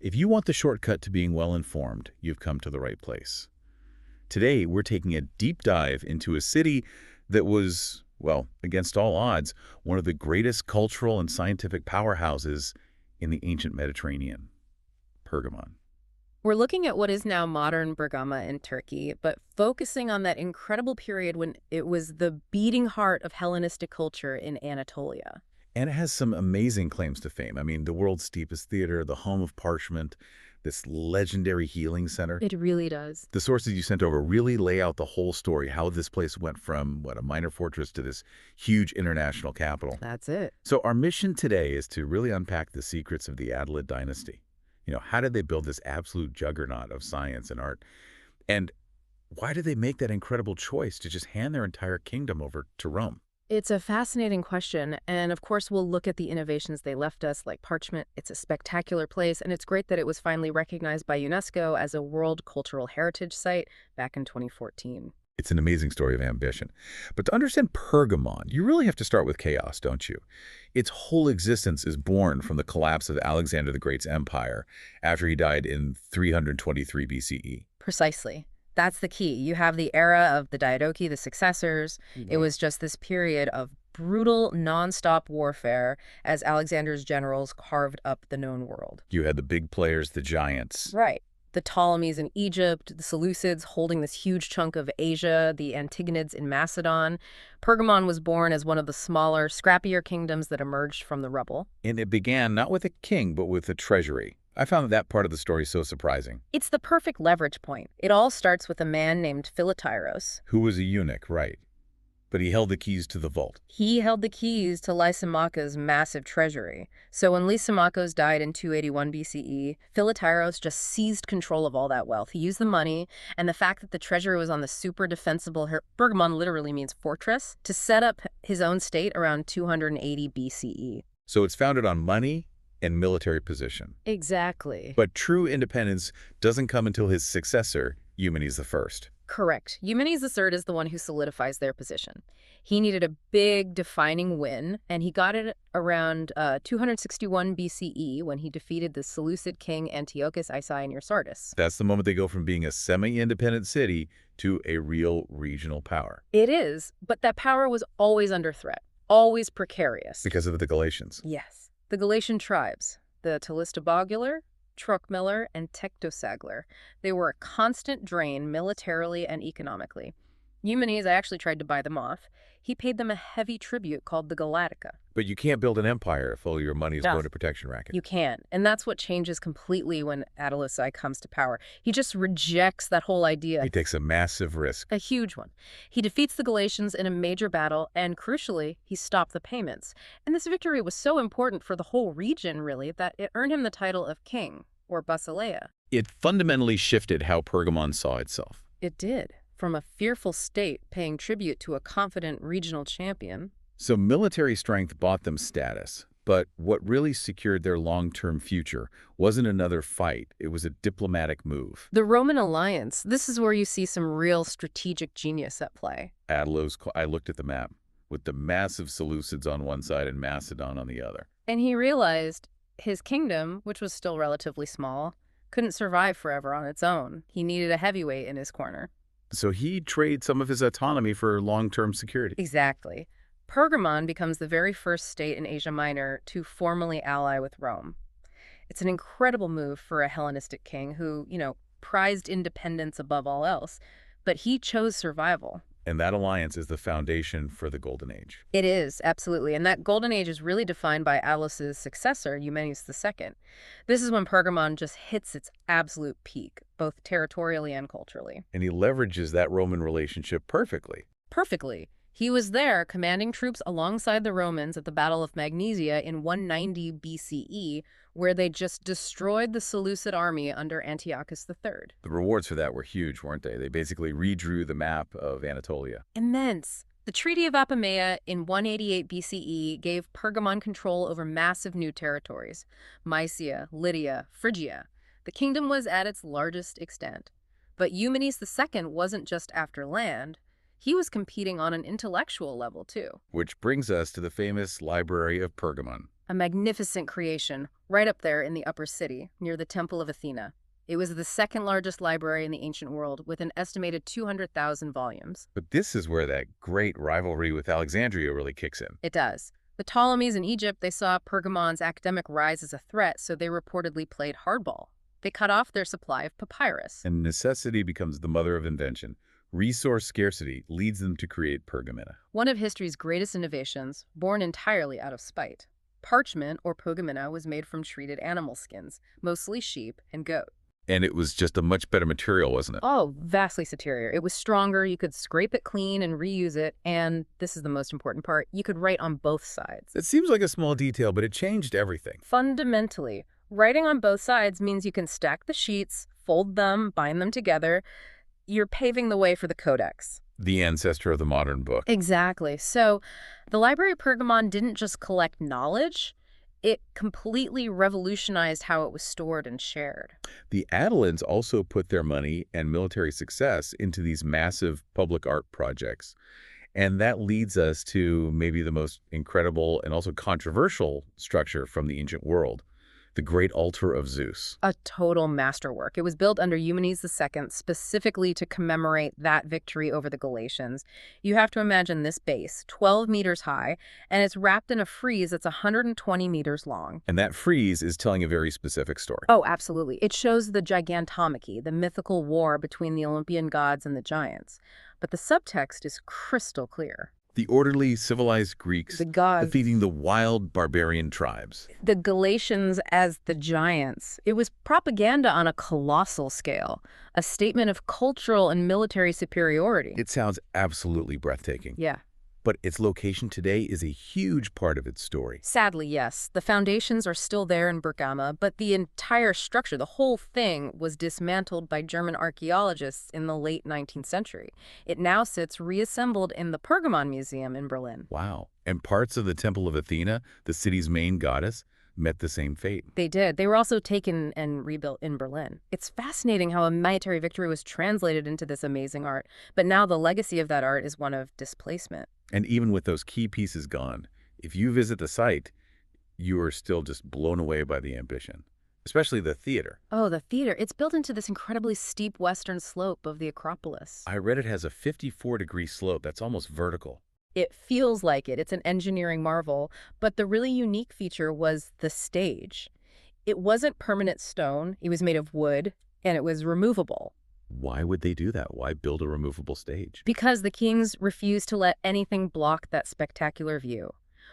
If you want the shortcut to being well-informed, you've come to the right place. Today, we're taking a deep dive into a city that was, well, against all odds, one of the greatest cultural and scientific powerhouses in the ancient Mediterranean, Pergamon. We're looking at what is now modern Bergama in Turkey, but focusing on that incredible period when it was the beating heart of Hellenistic culture in Anatolia. And it has some amazing claims to fame. I mean, the world's steepest theater, the home of Parchment, this legendary healing center. It really does. The sources you sent over really lay out the whole story, how this place went from, a minor fortress to this huge international capital. That's it. So our mission today is to really unpack the secrets of the Attalid dynasty. How did they build this absolute juggernaut of science and art? And why did they make that incredible choice to just hand their entire kingdom over to Rome? It's a fascinating question, and of course we'll look at the innovations they left us, like Parchment. It's a spectacular place, and it's great that it was finally recognized by UNESCO as a World Cultural Heritage Site back in 2014. It's an amazing story of ambition. But to understand Pergamon, you really have to start with chaos, don't you? Its whole existence is born from the collapse of Alexander the Great's empire after he died in 323 BCE. Precisely. That's the key. You have the era of the Diadochi, the successors. It was just this period of brutal, non-stop warfare as Alexander's generals carved up the known world. You had the big players, the giants. Right. The Ptolemies in Egypt, the Seleucids holding this huge chunk of Asia, the Antigonids in Macedon. Pergamon was born as one of the smaller, scrappier kingdoms that emerged from the rubble. And it began not with a king, but with a treasury. I found that part of the story so surprising. It's the perfect leverage point. It all starts with a man named Philotyros. Who was a eunuch, right? But he held the keys to the vault. He held the keys to Lysimachus's massive treasury. So when Lysimachus died in 281 BCE, Philotyros just seized control of all that wealth. He used the money and the fact that the treasury was on the super defensible, Bergamon literally means fortress, to set up his own state around 280 BCE. So it's founded on money and military position. Exactly. But true independence doesn't come until his successor, Eumenes I. Correct. Eumenes III is the one who solidifies their position. He needed a big defining win, and he got it around 261 BCE when he defeated the Seleucid king Antiochus I near Sardis. That's the moment they go from being a semi-independent city to a real regional power. It is, but that power was always under threat, always precarious. Because of the Galatians. Yes. The Galatian tribes, the Talistobogular, Trocmiller, and Tectosagler. They were a constant drain militarily and economically. Eumenes, I actually tried to buy them off. He paid them a heavy tribute called the Galatica. But you can't build an empire if all your money is going to protection racket. You can't. And that's what changes completely when Attalus I comes to power. He just rejects that whole idea. He takes a massive risk. A huge one. He defeats the Galatians in a major battle, and crucially, he stopped the payments. And this victory was so important for the whole region, really, that it earned him the title of king, or Basileia. It fundamentally shifted how Pergamon saw itself. It did. From a fearful state paying tribute to a confident regional champion. So military strength bought them status, but what really secured their long-term future wasn't another fight, it was a diplomatic move. The Roman alliance, this is where you see some real strategic genius at play. I looked at the map, with the massive Seleucids on one side and Macedon on the other. And he realized his kingdom, which was still relatively small, couldn't survive forever on its own. He needed a heavyweight in his corner. So he'd trade some of his autonomy for long-term security. Exactly. Pergamon becomes the very first state in Asia Minor to formally ally with Rome. It's an incredible move for a Hellenistic king who, prized independence above all else, but he chose survival. And that alliance is the foundation for the Golden Age. It is, absolutely. And that Golden Age is really defined by Attalus' successor, Eumenes II. This is when Pergamon just hits its absolute peak, both territorially and culturally. And he leverages that Roman relationship perfectly. Perfectly. He was there commanding troops alongside the Romans at the Battle of Magnesia in 190 BCE, where they just destroyed the Seleucid army under Antiochus III. The rewards for that were huge, weren't they? They basically redrew the map of Anatolia. Immense. The Treaty of Apamea in 188 BCE gave Pergamon control over massive new territories: Mysia, Lydia, Phrygia. The kingdom was at its largest extent. But Eumenes II wasn't just after land. He was competing on an intellectual level, too. Which brings us to the famous Library of Pergamon. a magnificent creation right up there in the upper city, near the Temple of Athena. It was the second largest library in the ancient world, with an estimated 200,000 volumes. But this is where that great rivalry with Alexandria really kicks in. It does. The Ptolemies in Egypt, they saw Pergamon's academic rise as a threat, so they reportedly played hardball. They cut off their supply of papyrus. And necessity becomes the mother of invention. Resource scarcity leads them to create Pergamena. One of history's greatest innovations, born entirely out of spite. Parchment, or pergamena, was made from treated animal skins, mostly sheep and goat. And it was just a much better material, wasn't it? Oh, vastly superior. It was stronger, you could scrape it clean and reuse it, and this is the most important part, you could write on both sides. It seems like a small detail, but it changed everything. Fundamentally, writing on both sides means you can stack the sheets, fold them, bind them together. You're paving the way for the codex. The ancestor of the modern book. Exactly. So the Library of Pergamon didn't just collect knowledge, it completely revolutionized how it was stored and shared. The Attalans also put their money and military success into these massive public art projects. And that leads us to maybe the most incredible and also controversial structure from the ancient world, the Great Altar of Zeus. A total masterwork. It was built under Eumenes II specifically to commemorate that victory over the Galatians. You have to imagine this base, 12 meters high, and it's wrapped in a frieze that's 120 meters long. And that frieze is telling a very specific story. Oh, absolutely. It shows the gigantomachy, the mythical war between the Olympian gods and the giants. But the subtext is crystal clear. The orderly, civilized Greeks The gods, defeating the wild, barbarian tribes. the Galatians as the giants. It was propaganda on a colossal scale, a statement of cultural and military superiority. It sounds absolutely breathtaking. Yeah. But its location today is a huge part of its story. Sadly, yes. The foundations are still there in Bergama, but the entire structure, the whole thing, was dismantled by German archaeologists in the late 19th century. It now sits reassembled in the Pergamon Museum in Berlin. Wow. And parts of the Temple of Athena, the city's main goddess, met the same fate. They did. They were also taken and rebuilt in Berlin. It's fascinating how a military victory was translated into this amazing art, but now the legacy of that art is one of displacement. And even with those key pieces gone, if you visit the site, you are still just blown away by the ambition, especially the theater. Oh, the theater. It's built into this incredibly steep western slope of the Acropolis. I read it has a 54-degree slope that's almost vertical. It feels like it. It's an engineering marvel. But the really unique feature was the stage. It wasn't permanent stone. It was made of wood, and it was removable. Why would they do that? Why build a removable stage? Because the kings refused to let anything block that spectacular view.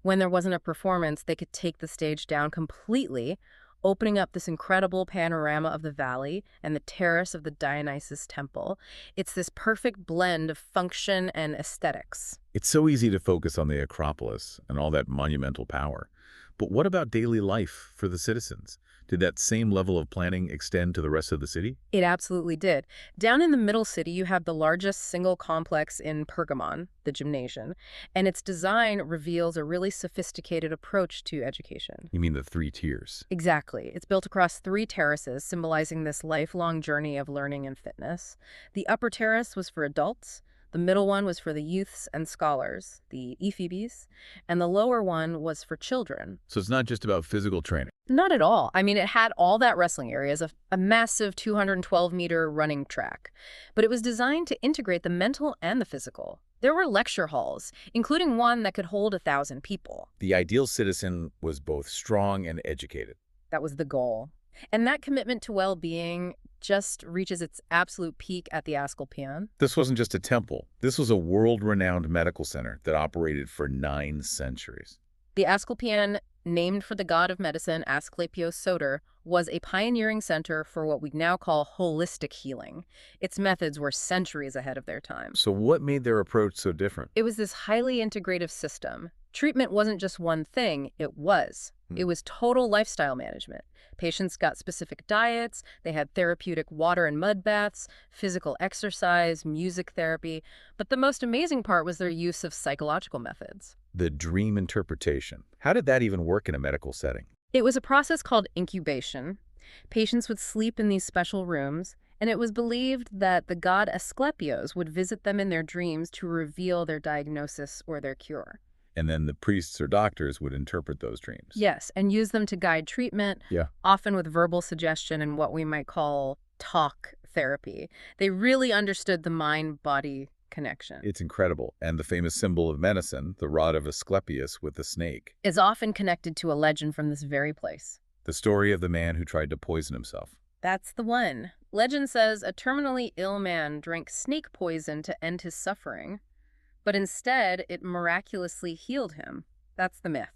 When there wasn't a performance, they could take the stage down completely, opening up this incredible panorama of the valley and the terrace of the Dionysus temple. It's this perfect blend of function and aesthetics. It's so easy to focus on the Acropolis and all that monumental power. But what about daily life for the citizens? Did that same level of planning extend to the rest of the city? It absolutely did. Down in the middle city, you have the largest single complex in Pergamon, the gymnasium, and its design reveals a really sophisticated approach to education. You mean the 3 tiers? Exactly. It's built across 3 terraces, symbolizing this lifelong journey of learning and fitness. The upper terrace was for adults. The middle one was for the youths and scholars, the ephebes, and the lower one was for children. So it's not just about physical training. Not at all. I mean, it had all that wrestling areas, a massive 212-meter running track, but it was designed to integrate the mental and the physical. There were lecture halls, including one that could hold 1,000 people. The ideal citizen was both strong and educated. That was the goal. And that commitment to well-being just reaches its absolute peak at the Asklepion. This wasn't just a temple. This was a world-renowned medical center that operated for 9 centuries. The Asklepion, named for the god of medicine Asklepios Soter, was a pioneering center for what we now call holistic healing. Its methods were centuries ahead of their time. So what made their approach so different? It was this highly integrative system. Treatment wasn't just one thing, it was. It was total lifestyle management. Patients got specific diets, they had therapeutic water and mud baths, physical exercise, music therapy, but the most amazing part was their use of psychological methods. The dream interpretation. How did that even work in a medical setting? It was a process called incubation. Patients would sleep in these special rooms, and it was believed that the god Asklepios would visit them in their dreams to reveal their diagnosis or their cure. And then the priests or doctors would interpret those dreams. Yes, and use them to guide treatment, Yeah. often with verbal suggestion and what we might call talk therapy. They really understood the mind-body connection. It's incredible. And the famous symbol of medicine, the rod of Asclepius with the snake. Is often connected to a legend from this very place. The story of the man who tried to poison himself. That's the one. Legend says a terminally ill man drank snake poison to end his suffering, but instead it miraculously healed him. That's the myth.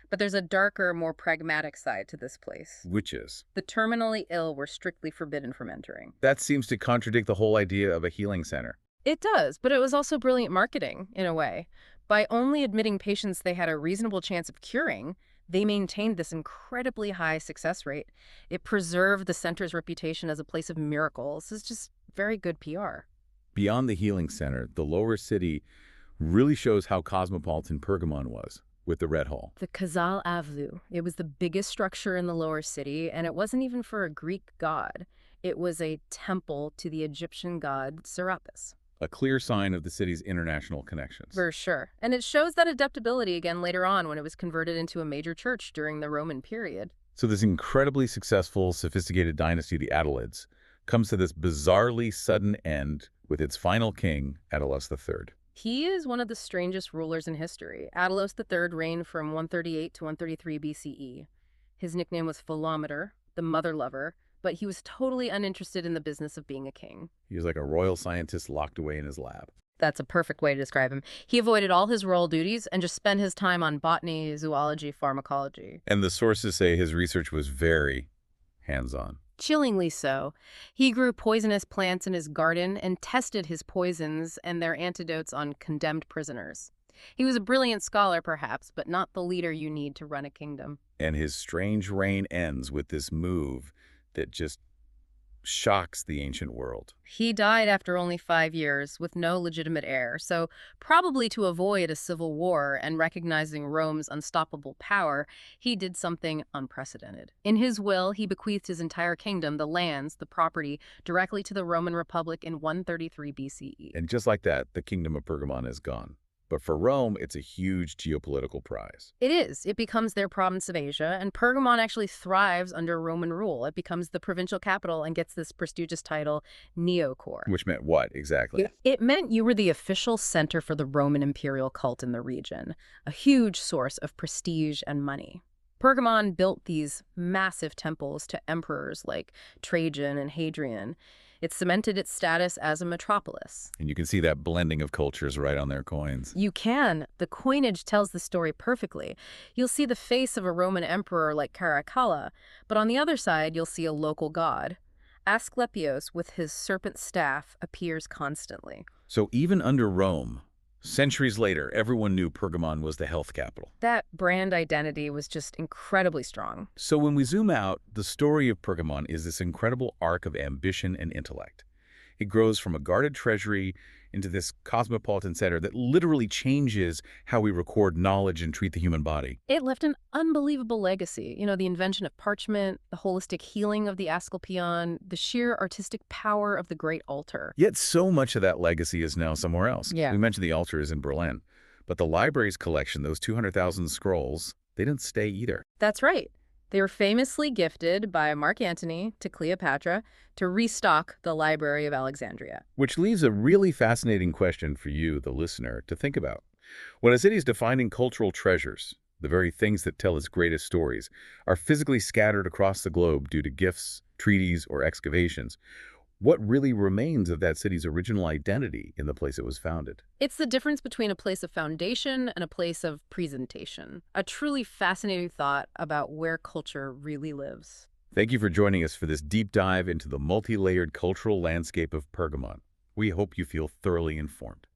But there's a darker, more pragmatic side to this place. Which is? The terminally ill were strictly forbidden from entering. That seems to contradict the whole idea of a healing center. It does, but it was also brilliant marketing, in a way. By only admitting patients they had a reasonable chance of curing, they maintained this incredibly high success rate. It preserved the center's reputation as a place of miracles. It's just very good PR. Beyond the healing center, the lower city really shows how cosmopolitan Pergamon was, with the Red Hall. The Kazal Avlu. It was the biggest structure in the lower city, and it wasn't even for a Greek god. It was a temple to the Egyptian god Serapis. A clear sign of the city's international connections. For sure. And it shows that adaptability again later on when it was converted into a major church during the Roman period. So this incredibly successful, sophisticated dynasty, the Attalids, comes to this bizarrely sudden end with its final king, Attalus III. He is one of the strangest rulers in history. Attalus III reigned from 138 to 133 BCE. His nickname was Philometor, the mother lover, but he was totally uninterested in the business of being a king. He was like a royal scientist locked away in his lab. That's a perfect way to describe him. He avoided all his royal duties and just spent his time on botany, zoology, pharmacology. And the sources say his research was very hands-on. Chillingly so. He grew poisonous plants in his garden and tested his poisons and their antidotes on condemned prisoners. He was a brilliant scholar, perhaps, but not the leader you need to run a kingdom. And his strange reign ends with this move that just shocks the ancient world. He died after only 5 years with no legitimate heir, so probably to avoid a civil war and recognizing Rome's unstoppable power, he did something unprecedented. In his will, he bequeathed his entire kingdom, the lands, the property, directly to the Roman Republic in 133 BCE. And just like that, the kingdom of Pergamon is gone. But for Rome, it's a huge geopolitical prize. It is. It becomes their province of Asia, and Pergamon actually thrives under Roman rule. It becomes the provincial capital and gets this prestigious title, Neocore. Which meant what, exactly? It meant you were the official center for the Roman imperial cult in the region, a huge source of prestige and money. Pergamon built these massive temples to emperors like Trajan and Hadrian. It cemented its status as a metropolis. And you can see that blending of cultures right on their coins. You can. The coinage tells the story perfectly. You'll see the face of a Roman emperor like Caracalla, but on the other side you'll see a local god. Asklepios, with his serpent staff, appears constantly. So even under Rome, centuries later, everyone knew Pergamon was the health capital. That brand identity was just incredibly strong. So when we zoom out, the story of Pergamon is this incredible arc of ambition and intellect. It grows from a guarded treasury into this cosmopolitan center that literally changes how we record knowledge and treat the human body. It left an unbelievable legacy. You know, the invention of Parchment, the holistic healing of the Asklepion, the sheer artistic power of the Great Altar. Yet so much of that legacy is now somewhere else. Yeah. We mentioned the altar is in Berlin, but the library's collection, those 200,000 scrolls, they didn't stay either. That's right. They were famously gifted by Mark Antony to Cleopatra to restock the Library of Alexandria. Which leaves a really fascinating question for you, the listener, to think about. When a city's defining cultural treasures, the very things that tell its greatest stories, are physically scattered across the globe due to gifts, treaties, or excavations, what really remains of that city's original identity in the place it was founded? It's the difference between a place of foundation and a place of presentation. A truly fascinating thought about where culture really lives. Thank you for joining us for this deep dive into the multi-layered cultural landscape of Pergamon. We hope you feel thoroughly informed.